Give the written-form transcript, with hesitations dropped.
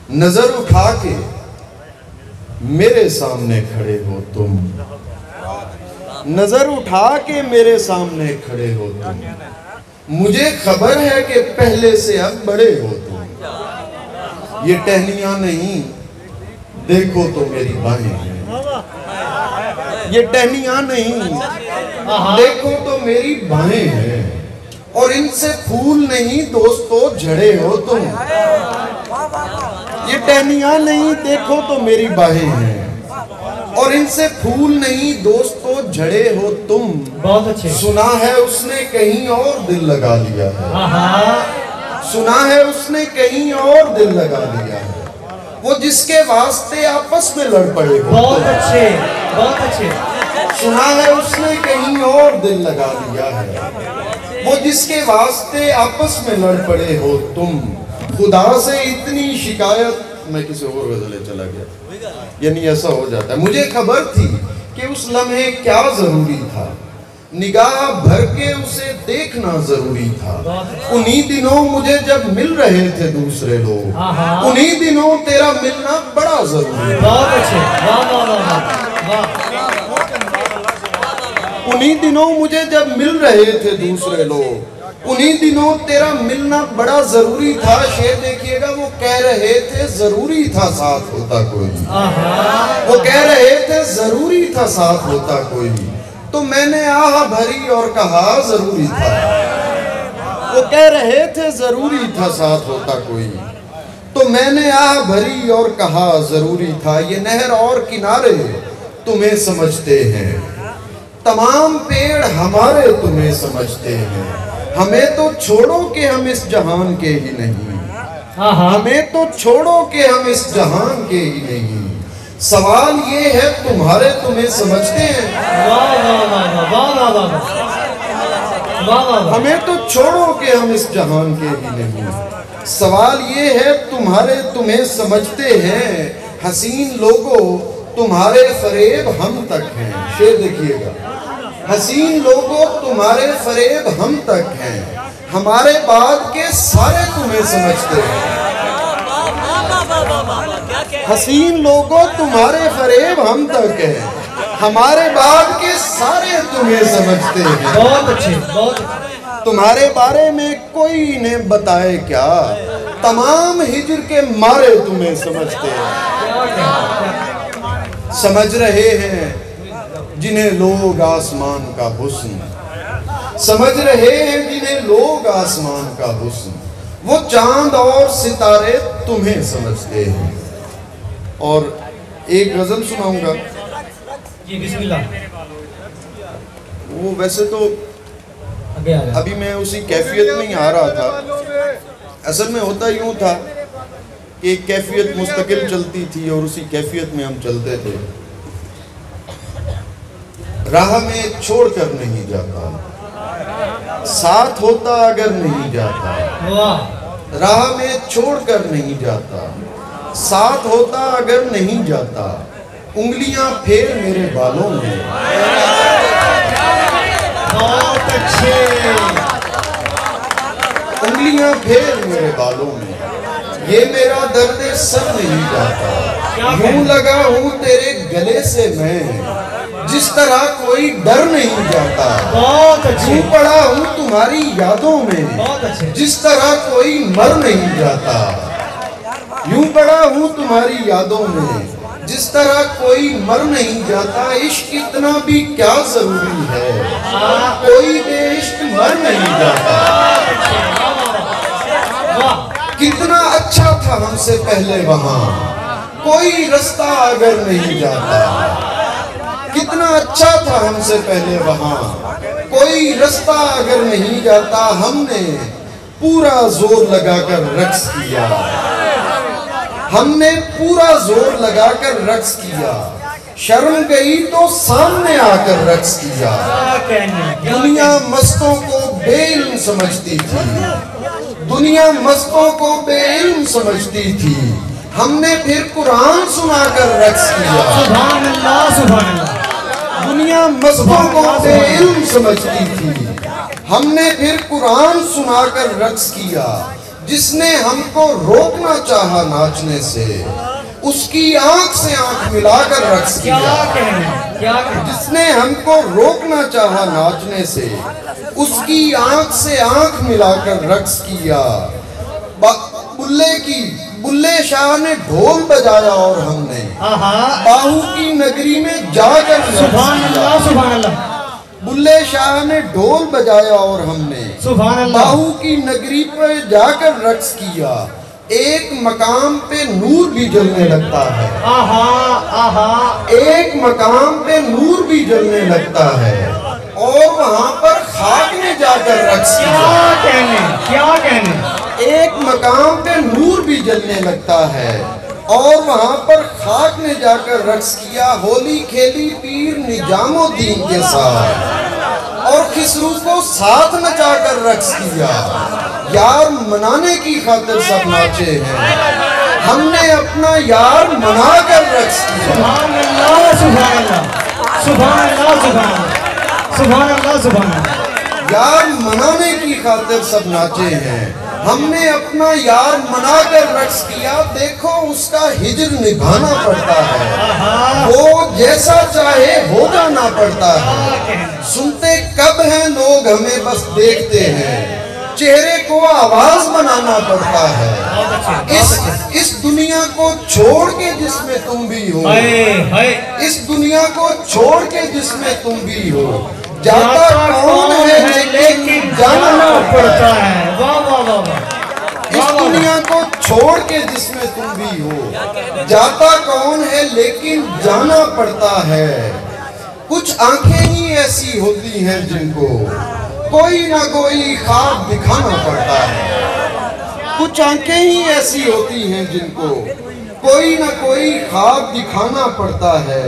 नजर उठा के मेरे सामने खड़े हो तुम, नजर उठा के मेरे सामने खड़े हो तुम, मुझे खबर है कि पहले से अब बड़े हो तुम। ये टहनियां नहीं देखो तो मेरी बाहें हैं, ये टहनियां नहीं देखो तो मेरी बाहें हैं, और इनसे फूल नहीं दोस्तों झड़े हो तुम। ये टहनियां नहीं देखो तो मेरी बाहें हैं, और इनसे फूल नहीं दोस्तों झड़े हो तुम। बहुत अच्छे। सुना है उसने कहीं और दिल लगा लिया है, सुना है उसने कहीं और दिल लगा लिया है, वो जिसके वास्ते आपस में लड़ पड़े हो। बहुत अच्छे, बहुत अच्छे। सुना है उसने कहीं और दिल लगा लिया है, वो जिसके वास्ते आपस में लड़ पड़े हो तुम। खुदा से इतनी शिकायत, मैं किसी और गजले चला गया, यानी ऐसा हो जाता है। मुझे खबर थी कि उस लम्हे क्या जरूरी था, निगाह भर के उसे देखना जरूरी था। उन्हीं दिनों मुझे जब मिल रहे थे दूसरे लोग, उन्हीं दिनों तेरा मिलना बड़ा जरूरी था। बहुत अच्छे, वाह वाह वाह वाह। उन्हीं दिनों मुझे जब मिल रहे थे दूसरे लोग, उन्हीं दिनों तेरा मिलना बड़ा जरूरी था। शेर देखिएगा, वो कह रहे थे जरूरी था साथ होता कोई, वो कह रहे थे जरूरी था साथ होता कोई, तो मैंने आह भरी और कहा जरूरी था। वो कह रहे थे जरूरी था साथ होता कोई, तो मैंने आह भरी और कहा जरूरी था। ये नहर और किनारे तुम्हें समझते हैं, तमाम पेड़ हमारे तुम्हें समझते हैं, हमें तो छोड़ो कि हम इस जहान के ही नहीं, हमें तो छोड़ो कि हम इस जहान के ही नहीं। सवाल ये है तुम्हारे तुम्हें समझते हैं, हमें तो छोड़ो कि हम इस जहान के ही नहीं। सवाल ये है तुम्हारे तुम्हें समझते हैं, हसीन लोगों तुम्हारे फरेब हम तक हैं। शेर देखिएगा, हसीन लोगों तुम्हारे फरेब हम तक हैं, हमारे बाद के सारे तुम्हें समझते हैं। हसीन लोगों तुम्हारे फरेब हम तक हैं, हमारे बाद के सारे तुम्हें समझते हैं। बहुत अच्छे, बहुत अच्छे। तुम्हारे बारे में कोई इन्हें बताए क्या, तमाम हिजर के मारे तुम्हें समझते हैं। समझ रहे हैं जिन्हें लोग आसमान का हुस्न, समझ रहे हैं जिन्हें लोग आसमान का हुस्न, वो चांद और सितारे तुम्हें समझते हैं। और एक गजल सुनाऊंगा जी, बिस्मिल्लाह। वो वैसे तो अभी मैं उसी कैफियत में ही आ रहा था। असल में होता यूं था कि एक कैफियत मुस्तकिल चलती थी और उसी कैफियत में हम चलते थे। राह में छोड़ कर नहीं जाता, साथ होता अगर नहीं जाता, राह में छोड़ कर नहीं जाता, साथ होता अगर नहीं जाता, उंगलियां फेर मेरे बालों में। बहुत अच्छे। उंगलियां फेर मेरे बालों में, ये मेरा दर्द सर नहीं जाता। यूं लगा हूं तेरे गले से मैं, जिस तरह कोई डर नहीं जाता। बहुत अच्छे। यूं पड़ा हूं तुम्हारी यादों में, बहुत अच्छे। जिस तरह कोई मर नहीं जाता। यूं पड़ा हूं तुम्हारी यादों में, जिस तरह कोई मर नहीं जाता। इश्क इतना भी क्या जरूरी है, कोई बेइश्क मर नहीं जाता। कितना अच्छा था हमसे पहले वहां, कोई रास्ता अगर नहीं जाता। कितना अच्छा था हमसे पहले वहां, कोई रास्ता अगर नहीं जाता। हमने पूरा जोर लगाकर रक्स किया, हमने पूरा जोर लगाकर रक्स किया। शर्म गई तो सामने आकर रक्स किया। दुनिया मस्तों को बेइल्म समझती थी, दुनिया मस्तों को बेइल्म समझती थी। हमने फिर कुरान सुनाकर रक्स किया। सुभान अल्लाह, सुभान अल्लाह। दुनिया मस्तों को बेइल्म समझती थी, हमने फिर कुरान सुनाकर रक्स किया। जिसने हमको रोकना चाहा नाचने से, उसकी आंख से आंख मिलाकर रक्स क्या किया। कहने, क्या कहने। जिसने हमको रोकना चाहा नाचने से, उसकी आंख से आंख मिलाकर रक्स किया। बुल्ले शाह ने ढोल बजाया और हमने बाहू की नगरी में जाकर सुभान अल्लाह, सुभान अल्लाह। बुल्ले शाह ने ढोल बजाया और हमने सुभान अल्लाह। बाहू की नगरी पर जाकर रक्स किया। एक मकाम पे नूर भी जलने लगता है। आहा आहा। एक मकाम पे नूर भी जलने लगता है और वहां पर खाक ने जाकर रक्स किया। क्या कहने, क्या कहने। एक मकाम पे नूर भी जलने लगता है और वहां पर खाक ने जाकर रक्स किया। होली खेली पीर निजामुद्दीन के साथ और खिसरू को साथ नचाकर रक्स किया। यार मनाने की खातिर सब नाचे हैं, हमने अपना यार मनाकर रक्स किया। सुभान अल्लाह, सुभान अल्लाह, सुभान अल्लाह, सुभान अल्लाह, सुभान अल्लाह, सुभान अल्लाह। यार मनाने की खातिर सब नाचे हैं, हमने अपना यार मनाकर रक्स किया। देखो उसका हिज्र निभाना पड़ता है, वो जैसा चाहे हो जाना पड़ता है। सुनते कब हैं लोग, हमें बस देखते हैं, चेहरे को आवाज बनाना पड़ता है। इस दुनिया को छोड़ के जिसमें तुम भी हो, इस दुनिया को छोड़ के जिसमें तुम भी हो, जाता कौन है लेकिन जाना पड़ता है। वाह वाह वाह वाह। इस दुनिया को छोड़ के जिसमें तुम भी हो, जाता कौन है लेकिन जाना पड़ता है। कुछ आंखें ही ऐसी होती हैं जिनको कोई ना कोई ख्वाब दिखाना पड़ता है। कुछ आंखें ही ऐसी होती हैं जिनको कोई ना कोई ख्वाब दिखाना पड़ता है।